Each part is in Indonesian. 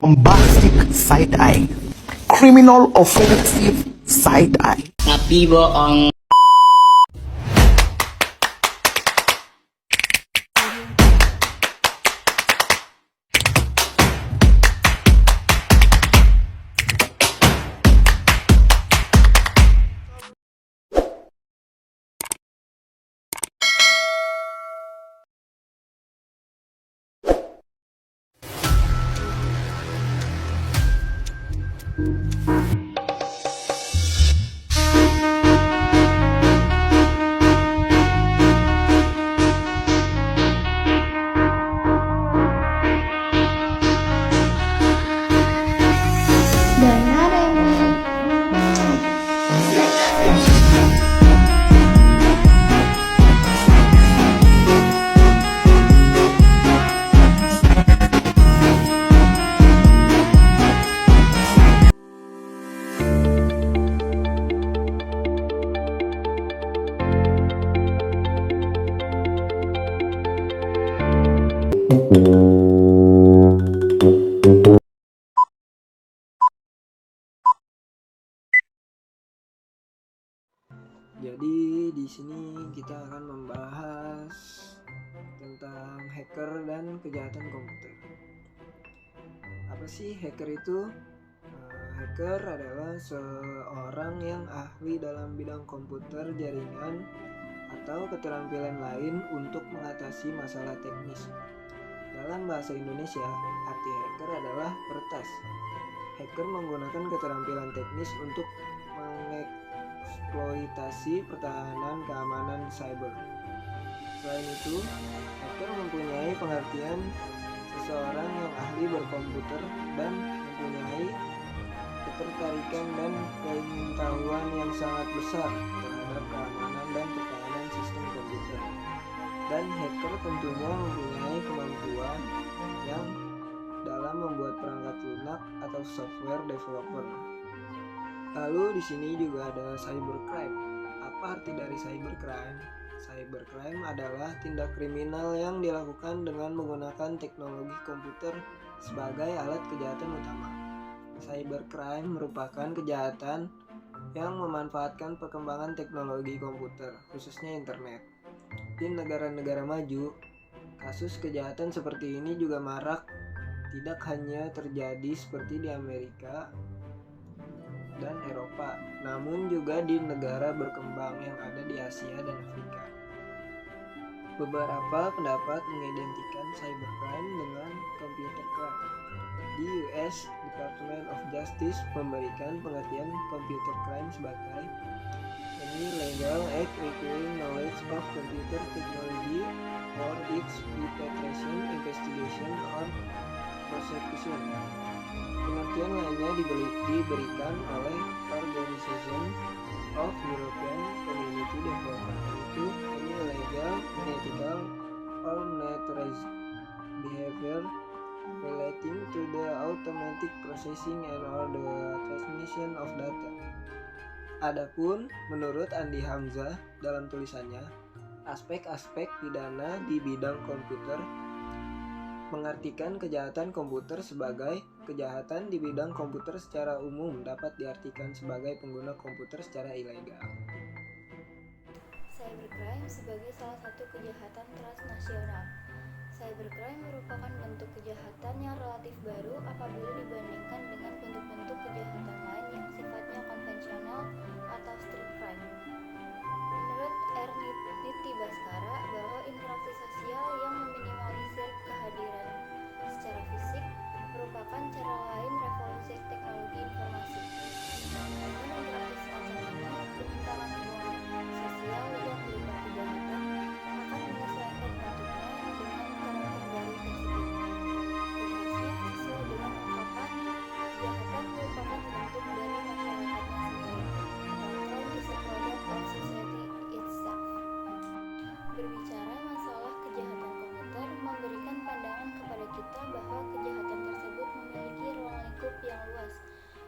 bombastic side-eye, criminal offensive side-eye. Tapi bohong. Jadi di sini kita akan membahas tentang hacker dan kejahatan komputer. Apa sih hacker itu? Hacker adalah seorang yang ahli dalam bidang komputer, jaringan, atau keterampilan lain untuk mengatasi masalah teknis. Dalam bahasa Indonesia, arti hacker adalah peretas. Hacker menggunakan keterampilan teknis untuk mengeksploitasi pertahanan keamanan cyber. Selain itu, hacker mempunyai pengertian seseorang yang ahli berkomputer dan mempunyai ketertarikan dan pengetahuan yang sangat besar terhadap keamanan dan pertahanan sistem komputer. Dan hacker tentunya mempunyai kemampuan yang dalam membuat perangkat lunak atau software developer. Lalu di sini juga ada cybercrime. Apa arti dari cybercrime? Cybercrime adalah tindak kriminal yang dilakukan dengan menggunakan teknologi komputer sebagai alat kejahatan utama. Cybercrime merupakan kejahatan yang memanfaatkan perkembangan teknologi komputer, khususnya internet. Di negara-negara maju, kasus kejahatan seperti ini juga marak, tidak hanya terjadi seperti di Amerika dan Eropa, namun juga di negara berkembang yang ada di Asia dan Afrika. Beberapa pendapat mengidentikan cybercrime dengan computer crime. Di US Department of Justice memberikan pengertian computer crime sebagai any legal act requiring knowledge of computer technology or its penetration, investigation, or prosecution. Pengertian lainnya diberikan oleh Organization of European Community Development, yaitu any illegal, unethical, or unauthorized behavior relating to the automatic processing and or the transmission of data. Adapun menurut Andi Hamzah dalam tulisannya, aspek-aspek pidana di bidang komputer mengartikan kejahatan komputer sebagai kejahatan di bidang komputer secara umum dapat diartikan sebagai pengguna komputer secara ilegal. Cybercrime sebagai salah satu kejahatan transnasional. Cybercrime merupakan bentuk kejahatan yang relatif baru apabila dibandingkan dengan bentuk-bentuk kejahatan lain yang sifatnya konvensional atau street crime. Menurut Erniti Baskara bahwa interaksi sosial yang meminimalisir kehadiran secara fisik merupakan cara lain revolusi teknologi informasi. Namun interaksi semacam ini, penyimpangan hubungan sosial yang berupa kejahatan akan menyesuaikan bentuknya dengan karakter baru tersebut. Tugasnya sesuai dengan ungkapan, kejahatan merupakan bentuk dari masyarakatnya sendiri. Control is a product of society itself. Berbicara masalah kejahatan komputer memberikan pandangan kepada kita bahwa kejahatan tersebut memiliki ruang lingkup yang luas,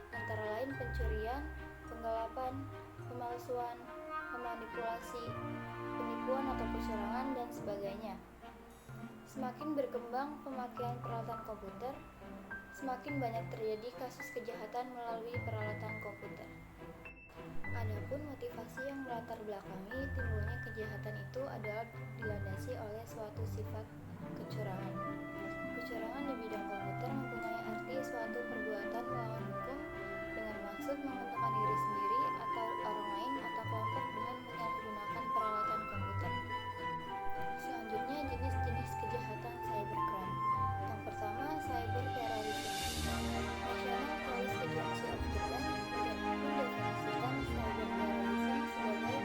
antara lain pencurian, penggelapan, pemalsuan, memanipulasi, penipuan atau kecurangan, dan sebagainya. Semakin berkembang pemakaian peralatan komputer, semakin banyak terjadi kasus kejahatan melalui peralatan komputer. Adapun motivasi yang melatar belakangi timbulnya kejahatan itu adalah dilandasi oleh suatu sifat kecurangan. Kecurangan di bidang komputer mempunyai arti suatu perbuatan melawan hukum dengan maksud menguntungkan diri sendiri atau orang lain atau kelompok dengan menyalahgunakan peralatan komputer. Selanjutnya, jenis-jenis kejahatan cybercrime. Yang pertama, cyber terrorism. National Police Agency of Japan mendefinisikan cyber terrorism sebagai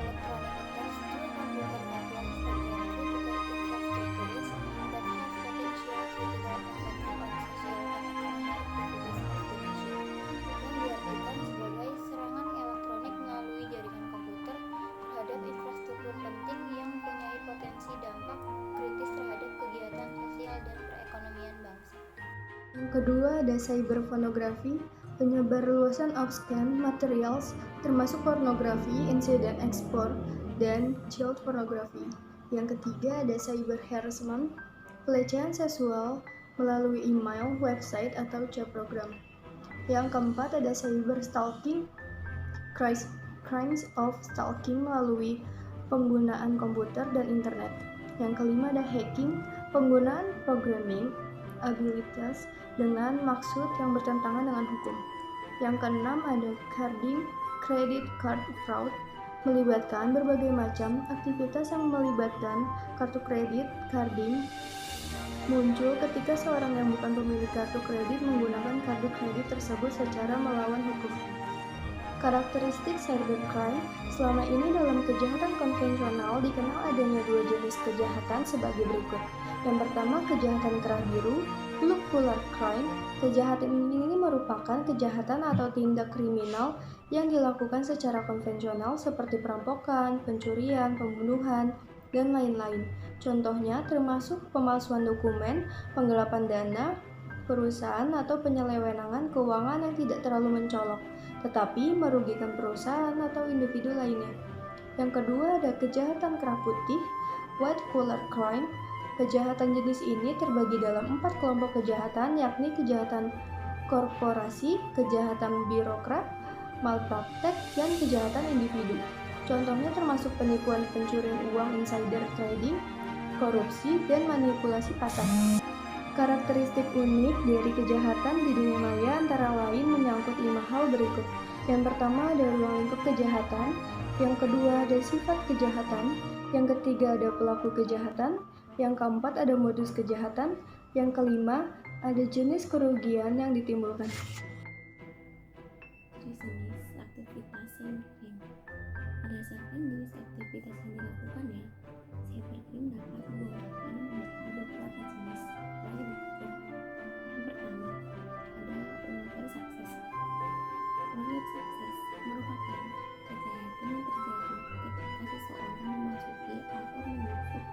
electronic attacks to computer networks against critical infrastructures that have potential critical effects on social and economic activities of the nation, yang diartikan sebagai serangan elektronik melalui jaringan komputer terhadap infrastruktur penting yang mempunyai potensi dampak kritis terhadap kegiatan sosial dan perekonomian bangsa. Yang kedua ada cyberpornografi, penyebarluasan obscene materials termasuk pornografi, insiden ekspor, dan child pornography. Yang ketiga ada cyber harassment, pelecehan seksual melalui email, website, atau chat program. Yang keempat ada cyber stalking, crimes of stalking melalui penggunaan komputer dan internet. Yang kelima ada hacking, penggunaan programming abilities dengan maksud yang bertentangan dengan hukum. Yang keenam ada carding, credit card fraud, melibatkan berbagai macam aktivitas yang melibatkan kartu kredit. Carding muncul ketika seorang yang bukan pemilik kartu kredit menggunakan kartu kredit tersebut secara melawan hukum. Karakteristik cybercrime selama ini dalam kejahatan konvensional dikenal adanya dua jenis kejahatan sebagai berikut. Yang pertama, kejahatan kerah biru, blue collar crime. Kejahatan ini merupakan kejahatan atau tindak kriminal yang dilakukan secara konvensional seperti perampokan, pencurian, pembunuhan, dan lain-lain. Contohnya termasuk pemalsuan dokumen, penggelapan dana, perusahaan atau penyelewengan keuangan yang tidak terlalu mencolok, tetapi merugikan perusahaan atau individu lainnya. Yang kedua ada kejahatan kerah putih, white collar crime. Kejahatan jenis ini terbagi dalam 4 kelompok kejahatan, yakni kejahatan korporasi, kejahatan birokrat, malpraktek, dan kejahatan individu. Contohnya termasuk penipuan, pencurian uang, insider trading, korupsi, dan manipulasi pasar. Karakteristik unik dari kejahatan di dunia maya antara lain menyangkut 5 hal berikut. Yang pertama ada ruang lingkup kejahatan, yang kedua ada sifat kejahatan, yang ketiga ada pelaku kejahatan, yang keempat ada modus kejahatan, yang kelima ada jenis kerugian yang ditimbulkan. Jenis aktivitas cybercrime. Berdasarkan jenis aktivitas yang dilakukannya, cybercrime dapat digolongkan menjadi beberapa jenis. Yang pertama, ada unlawful success. Unlawful success merupakan kejahatan yang terjadi ketika seseorang memasuki atau menyusup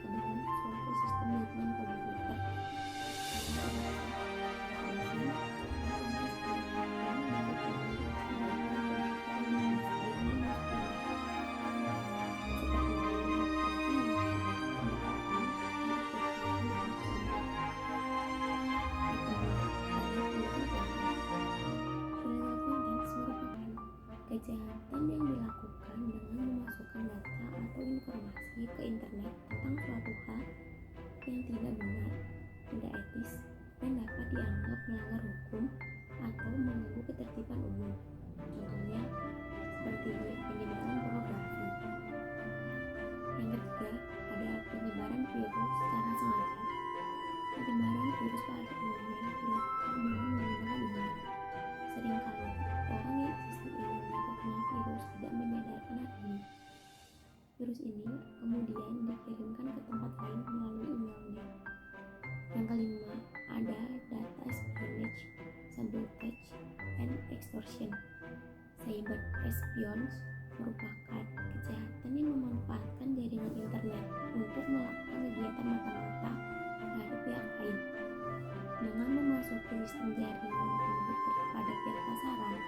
ke dalam suatu sistem jaringan komputer. Kejahatan yang dilakukan dengan memasukkan data atau informasi ke internet tentang suatu hal yang tidak benar, tidak etis, dan dapat dianggap melanggar hukum atau mengganggu ketertiban umum. Contohnya seperti penyebaran pornografi. Yang ketiga, ada penyebaran virus secara sengaja. Penyebaran virus pada umumnya dilakukan dengan menggunakan email. Seringkali orang yang sistem emailnya terkena virus tidak menyadarkan hal ini. Virus ini kemudian dikirimkan ke tempat lain melalui emailnya. Yang kelima, ada data espionage, sabotage, and extortion. Cyber espionage merupakan kejahatan yang memanfaatkan jaringan internet untuk melakukan kegiatan mata-mata terhadap pihak lain. Dengan memasuki sistem jaringan komputer pada pihak sasaran,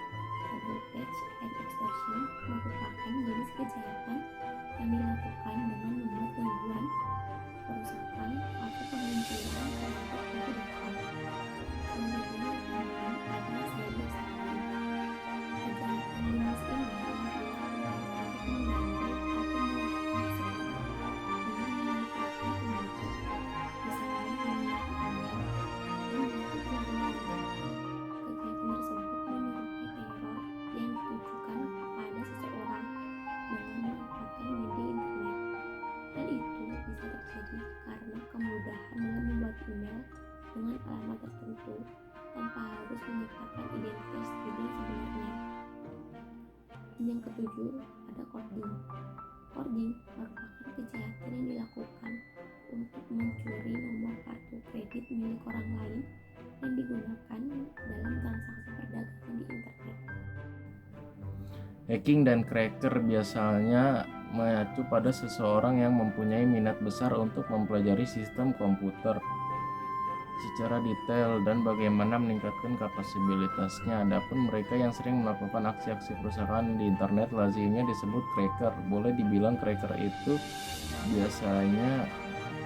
sabotage and extortion merupakan jenis kejahatan yang dilakukan dengan membuat gangguan, perusakan, atau penghancuran terhadap suatu data. ketujuh ada cording. Cording merupakan kejahatan yang dilakukan untuk mencuri nomor kartu kredit milik orang lain dan digunakan dalam transaksi perdagangan di internet. Hacking dan cracker biasanya mengacu pada seseorang yang mempunyai minat besar untuk mempelajari sistem komputer secara detail dan bagaimana meningkatkan kapasibilitasnya. Adapun mereka yang sering melakukan aksi-aksi perusahaan di internet lazimnya disebut cracker. Boleh dibilang cracker itu biasanya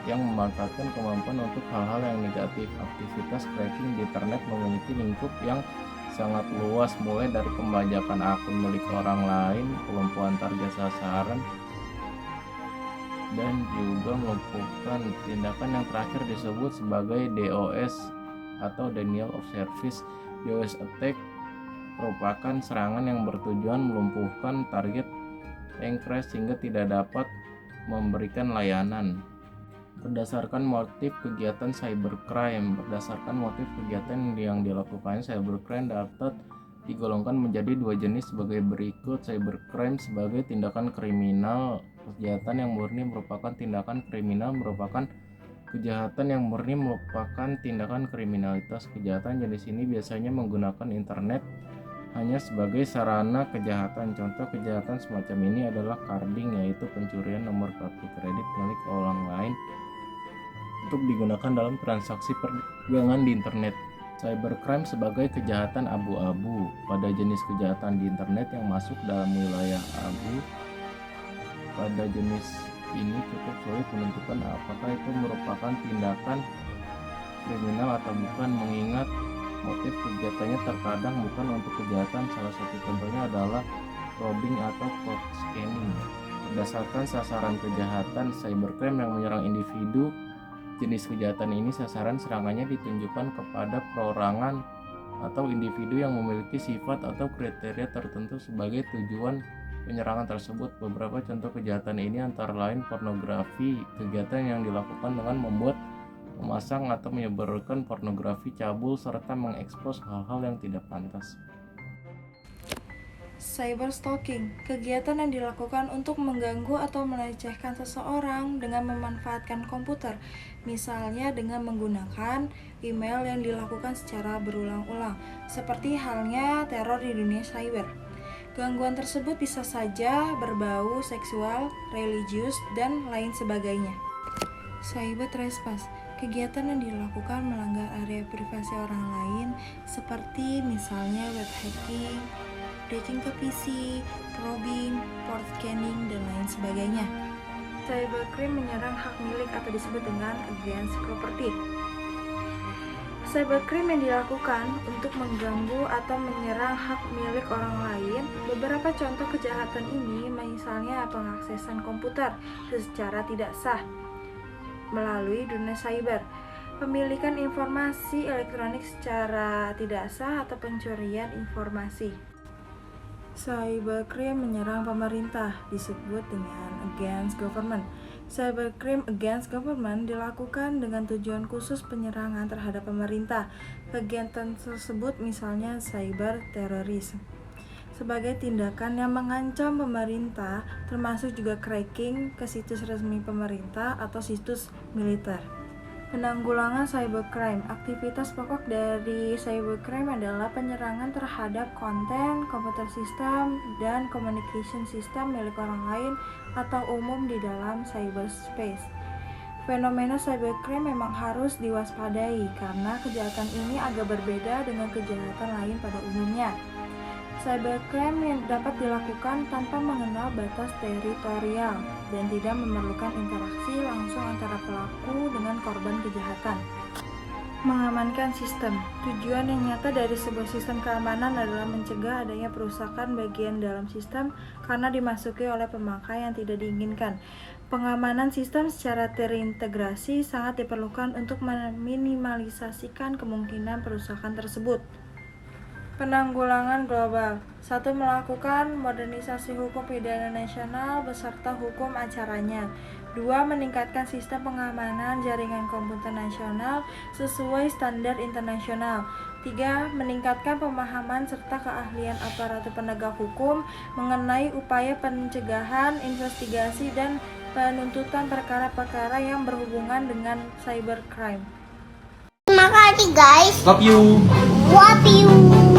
yang memanfaatkan kemampuan untuk hal-hal yang negatif. Aktivitas cracking di internet memiliki lingkup yang sangat luas, mulai dari pembajakan akun milik orang lain, pelumpuhan target sasaran, dan juga melumpuhkan. Tindakan yang terakhir disebut sebagai DOS atau Denial of Service. DOS attack merupakan serangan yang bertujuan melumpuhkan target yang crash sehingga tidak dapat memberikan layanan. Berdasarkan motif kegiatan cybercrime, yang dilakukan cybercrime dapat digolongkan menjadi dua jenis sebagai berikut. Cybercrime sebagai tindakan kriminal. Kejahatan yang murni merupakan tindakan kriminal merupakan kejahatan yang murni merupakan tindakan kriminalitas. Kejahatan jenis ini biasanya menggunakan internet hanya sebagai sarana kejahatan. Contoh kejahatan semacam ini adalah carding, yaitu pencurian nomor kartu kredit milik orang lain untuk digunakan dalam transaksi perdagangan di internet. Cybercrime sebagai kejahatan abu-abu. Pada jenis kejahatan di internet yang masuk dalam wilayah abu, pada jenis ini cukup sulit menentukan apakah itu merupakan tindakan kriminal atau bukan, mengingat motif kegiatannya terkadang bukan untuk kejahatan. Salah satu contohnya adalah robbing atau code scanning. Berdasarkan sasaran kejahatan cybercrime yang menyerang individu, jenis kejahatan ini sasaran serangannya ditunjukkan kepada perorangan atau individu yang memiliki sifat atau kriteria tertentu sebagai tujuan penyerangan tersebut. Beberapa contoh kejahatan ini antara lain pornografi, kegiatan yang dilakukan dengan membuat, memasang atau menyebarkan pornografi cabul, serta mengekspos hal-hal yang tidak pantas. Cyberstalking, kegiatan yang dilakukan untuk mengganggu atau melecehkan seseorang dengan memanfaatkan komputer, misalnya dengan menggunakan email yang dilakukan secara berulang-ulang, seperti halnya teror di dunia cyber. Gangguan tersebut bisa saja berbau seksual, religius, dan lain sebagainya. Cyber trespass, kegiatan yang dilakukan melanggar area privasi orang lain, seperti misalnya web hacking, breaking ke PC, probing, port scanning, dan lain sebagainya. Cybercrime menyerang hak milik atau disebut dengan against property. Cybercrime yang dilakukan untuk mengganggu atau menyerang hak milik orang lain. Beberapa contoh kejahatan ini misalnya pengaksesan komputer secara tidak sah melalui dunia cyber, pemilikan informasi elektronik secara tidak sah, atau pencurian informasi. Cybercrime menyerang pemerintah disebut dengan against government. Cybercrime against government dilakukan dengan tujuan khusus penyerangan terhadap pemerintah. Kegiatan tersebut misalnya cyber terorisme sebagai tindakan yang mengancam pemerintah, termasuk juga cracking ke situs resmi pemerintah atau situs militer. Penanggulangan cybercrime. Aktivitas pokok dari cybercrime adalah penyerangan terhadap konten, komputer sistem, dan communication system milik orang lain atau umum di dalam cyberspace. Fenomena cybercrime memang harus diwaspadai karena kejahatan ini agak berbeda dengan kejahatan lain pada umumnya. Cybercrime yang dapat dilakukan tanpa mengenal batas teritorial dan tidak memerlukan interaksi langsung antara pelaku dengan korban kejahatan. Mengamankan sistem. Tujuan yang nyata dari sebuah sistem keamanan adalah mencegah adanya perusakan bagian dalam sistem karena dimasuki oleh pemakai yang tidak diinginkan. Pengamanan sistem secara terintegrasi sangat diperlukan untuk meminimalisasikan kemungkinan perusakan tersebut. Penanggulangan global. 1. Melakukan modernisasi hukum pidana nasional beserta hukum acaranya. 2. Meningkatkan sistem pengamanan jaringan komputer nasional sesuai standar internasional. 3. Meningkatkan pemahaman serta keahlian aparatur penegak hukum mengenai upaya pencegahan, investigasi, dan penuntutan perkara-perkara yang berhubungan dengan cybercrime. Terima kasih guys. Love you. Love you.